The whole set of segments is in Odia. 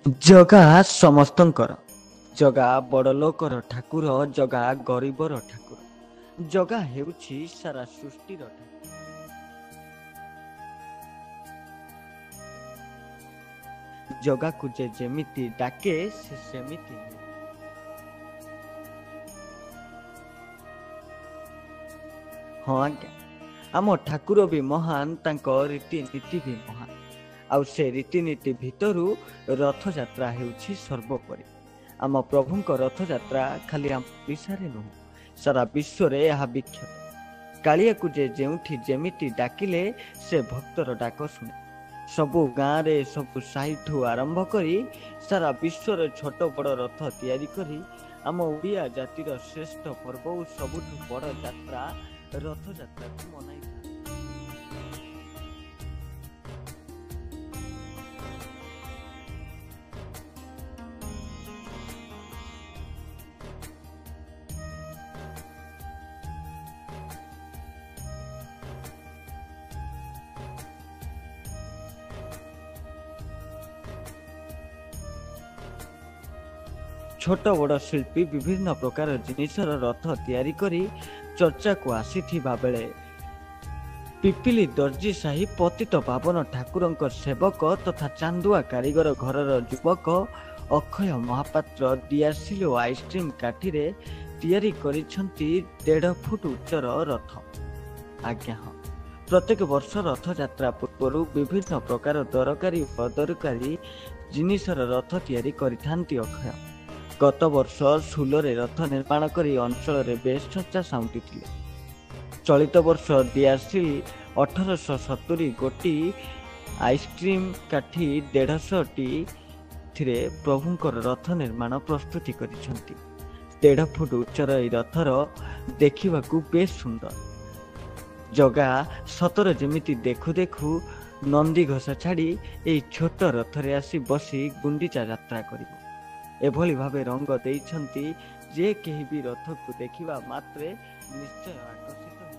ଜଗା ସମସ୍ତଙ୍କର। ଜଗା ବଡ଼ ଲୋକର ଠାକୁର, ଜଗା ଗରିବର ଠାକୁର। ଜଗା ହେଉଛି ସାରା ସୃଷ୍ଟିର ଠାକୁର। ଜଗାକୁ ଯେ ଯେମିତି ଡାକେ ସେ ସେମିତି ହୁଏ। ହଁ ଆଜ୍ଞା, ଆମ ଠାକୁର ବି ମହାନ, ତାଙ୍କ ରୀତିନୀତି ବି ମହାନ। ଆଉ ସେ ରୀତିନୀତି ଭିତରୁ ରଥଯାତ୍ରା ହେଉଛି ସର୍ବୋପରି। ଆମ ପ୍ରଭୁଙ୍କ ରଥଯାତ୍ରା ଖାଲି ଆମ ଓଡ଼ିଶାରେ ନୁହେଁ, ସାରା ବିଶ୍ୱରେ ଏହା ବିଖ୍ୟାତ। କାଳିଆକୁ ଯେ ଯେଉଁଠି ଯେମିତି ଡାକିଲେ ସେ ଭକ୍ତର ଡାକ ଶୁଣେ। ସବୁ ଗାଁରେ, ସବୁ ସାହିଠୁ ଆରମ୍ଭ କରି ସାରା ବିଶ୍ୱର ଛୋଟ ବଡ଼ ରଥ ତିଆରି କରି ଆମ ଓଡ଼ିଆ ଜାତିର ଶ୍ରେଷ୍ଠ ପର୍ବ ଓ ସବୁଠୁ ବଡ଼ ଯାତ୍ରା ରଥଯାତ୍ରାକୁ ମନାଇଥାନ୍ତି। ଛୋଟ ବଡ଼ ଶିଳ୍ପୀ ବିଭିନ୍ନ ପ୍ରକାର ଜିନିଷର ରଥ ତିଆରି କରି ଚର୍ଚ୍ଚାକୁ ଆସିଥିବା ବେଳେ ପିପିଲି ଦର୍ଜି ସାହି ପତିତ ପାବନ ଠାକୁରଙ୍କ ସେବକ ତଥା ଚାନ୍ଦୁଆ କାରିଗର ଘରର ଯୁବକ ଅକ୍ଷୟ ମହାପାତ୍ର ଦିଆସିଲି ଓ ଆଇସ୍କ୍ରିମ କାଠିରେ ତିଆରି କରିଛନ୍ତି 1.5 ଫୁଟ ଉଚ୍ଚର ରଥ। ଆଜ୍ଞା ହଁ, ପ୍ରତ୍ୟେକ ବର୍ଷ ରଥଯାତ୍ରା ପୂର୍ବରୁ ବିଭିନ୍ନ ପ୍ରକାର ଦରକାରୀ ଓ ଅଦରକାରୀ ଜିନିଷର ରଥ ତିଆରି କରିଥାନ୍ତି ଅକ୍ଷୟ। ଗତ ବର୍ଷ ସୁଲରେ ରଥ ନିର୍ମାଣ କରି ଅଞ୍ଚଳରେ ବେଶ ଚର୍ଚ୍ଚା ସାଉଁଟିଥିଲେ। ଚଳିତ ବର୍ଷ ଦିଆସିଲି 1870 ଗୋଟି ଆଇସ୍କ୍ରିମ କାଠି 150ଟି ଥିରେ ପ୍ରଭୁଙ୍କର ରଥ ନିର୍ମାଣ ପ୍ରସ୍ତୁତି କରିଛନ୍ତି। 1.5 ଫୁଟ ଉଚ୍ଚର ଏହି ରଥର ଦେଖିବାକୁ ବେଶ ସୁନ୍ଦର। ଜଗା ସତର ଯେମିତି ଦେଖୁ ଦେଖୁ ନନ୍ଦିଘୋଷ ଛାଡ଼ି ଏହି ଛୋଟ ରଥରେ ଆସି ବସି ଗୁଣ୍ଡିଚା ଯାତ୍ରା କରିବ, ଏଭଳି ଭାବେ ରଙ୍ଗ ଦେଇଛନ୍ତି ଯେ କେହି ବି ରଥକୁ ଦେଖିବା ମାତ୍ରେ ନିଶ୍ଚୟ ଆକର୍ଷିତ ହେବ।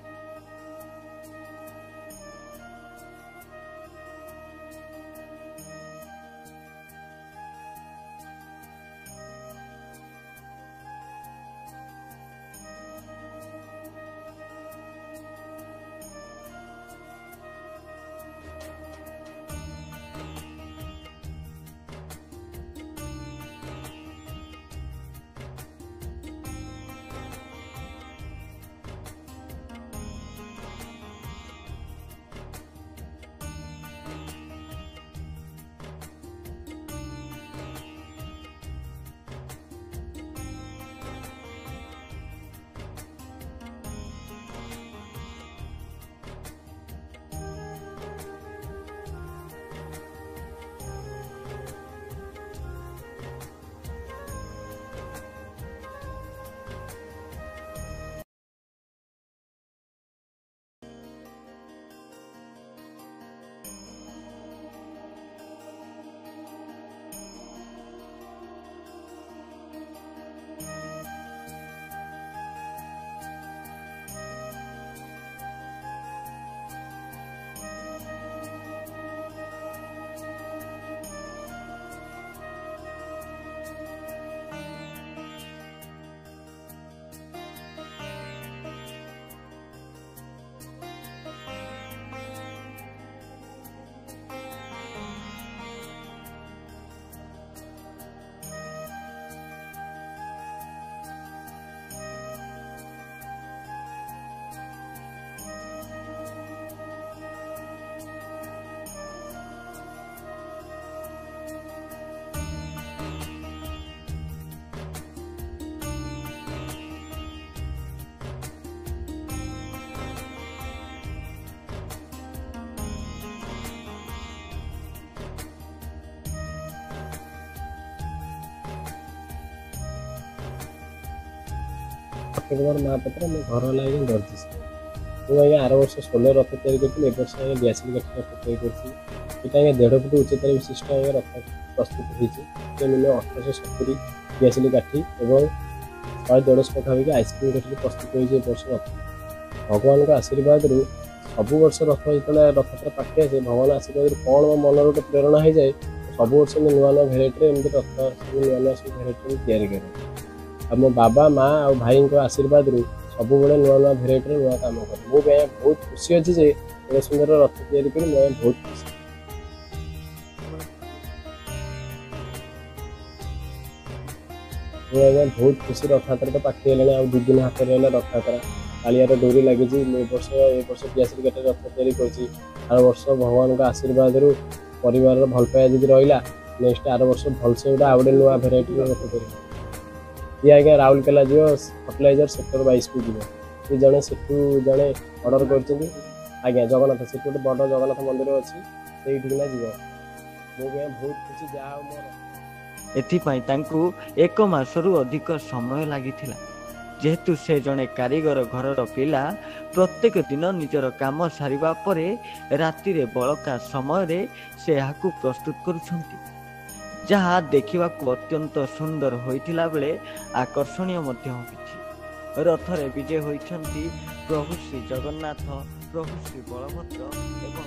ଅକ୍ଷୟ କୁମାର ମହାପାତ୍ର, ମୋ ଘର ହେଲା ଆଜ୍ଞା ଦର୍ଜି ସାହି। ମୁଁ ଆଜ୍ଞା ଆର ବର୍ଷ ଷୋଲ ରଥ ତିଆରି କରିଥିଲି, ଏ ବର୍ଷ ଆଜ୍ଞା ଦିଆସିଲି କାଠି ରଥ ତିଆରି କରିଥିଲି। ଏଇଟା ଆଜ୍ଞା 1.5 ଫୁଟ ଉଚ୍ଚତାର ବିଶିଷ୍ଟ ଆଜ୍ଞା ରଥ ପ୍ରସ୍ତୁତ ହୋଇଛି। ସେ ମିନିମମ୍ 1870 ଦିଆସିଲି କାଠି ଏବଂ 100-150 ପାଖାପାଖି ଆଇସ୍କ୍ରିମ କାଠିରେ ପ୍ରସ୍ତୁତ ହୋଇଛି ଏ ବର୍ଷ ରଥ। ଭଗବାନଙ୍କ ଆଶୀର୍ବାଦରୁ ସବୁ ବର୍ଷ ରଥ ଯେତେବେଳେ ରଥଯାତ୍ରା ପାଖେଇ ଆସେ, ଭଗବାନ ଆଶୀର୍ବାଦରୁ କ'ଣ ମୋ ମନର ଗୋଟେ ପ୍ରେରଣା ହେଇଯାଏ, ସବୁ ବର୍ଷ ମୁଁ ନୂଆ ନୂଆ ଭେରାଇଟିରେ ଏମିତି ରଥ ସବୁ ନୂଆ ନୂଆ ସବୁ ଭେରାଇଟିରେ ତିଆରି କରେ। ଆଉ ମୋ ବାବା ମା ଆଉ ଭାଇଙ୍କ ଆଶୀର୍ବାଦରୁ ସବୁବେଳେ ନୂଆ ନୂଆ ଭେରାଇଟିରେ ନୂଆ କାମ କରେ। ମୁଁ ବି ଆଜ୍ଞା ବହୁତ ଖୁସି ଅଛି ଯେ ଏତେ ସୁନ୍ଦର ରଥ ତିଆରି କରି ମୁଁ ଆଜ୍ଞା ବହୁତ ଖୁସି। ମୁଁ ଆଜ୍ଞା ବହୁତ ଖୁସି। ରଥଯାତ୍ରା ତ ପାଖେଇ ହେଲାଣି, ଆଉ 2 ଦିନ ହାତରେ ରହିଲା ରଥଯାତ୍ରା। କାଳିଆର ଡୋରି ଲାଗିଛି। ମୁଁ ଏ ବର୍ଷ ଦିଆସିଲି କାଠରେ ରଥ ତିଆରି କରିଛି। ଆର ବର୍ଷ ଭଗବାନଙ୍କ ଆଶୀର୍ବାଦରୁ ପରିବାରର ଭଲ ପାଇବା ଯଦି ରହିଲା, ନେକ୍ସଟ ଆର ବର୍ଷ ଭଲସେ ଗୋଟେ ଆଉ ଗୋଟେ ନୂଆ ଭେରାଇଟିର ରଥ କରିବି। ଇଏ ଆଜ୍ଞା ରାଉରକେଲା ଯିବ, ଫର୍ଟିଲାଇଜର ସେକ୍ଟର 22କୁ ଯିବ। ସେ ଜଣେ ସେଠୁ ଜଣେ ଅର୍ଡ଼ର କରିଛନ୍ତି। ଆଜ୍ଞା ଜଗନ୍ନାଥ, ସେଠି ଗୋଟେ ବଡ଼ ଜଗନ୍ନାଥ ମନ୍ଦିର ଅଛି, ସେଇଠିକିନା ଯିବ। ମୁଁ ବି ଆଜ୍ଞା ବହୁତ ଖୁସି, ଯାହା ହଉ ମୋର। ଏଥିପାଇଁ ତାଙ୍କୁ 1 ମାସରୁ ଅଧିକ ସମୟ ଲାଗିଥିଲା। ଯେହେତୁ ସେ ଜଣେ କାରିଗର ଘରର ପିଲା, ପ୍ରତ୍ୟେକ ଦିନ ନିଜର କାମ ସାରିବା ପରେ ରାତିରେ ବଳକା ସମୟରେ ସେ ଏହାକୁ ପ୍ରସ୍ତୁତ କରୁଛନ୍ତି, ଯାହା ଦେଖିବାକୁ ଅତ୍ୟନ୍ତ ସୁନ୍ଦର ହୋଇଥିଲା ବେଳେ ଆକର୍ଷଣୀୟ ମଧ୍ୟ ହୋଇଛି। ରଥରେ ବିଜେ ହୋଇଛନ୍ତି ପ୍ରଭୁ ଶ୍ରୀ ଜଗନ୍ନାଥ, ପ୍ରଭୁ ଶ୍ରୀ ବଳଭଦ୍ର ଏବଂ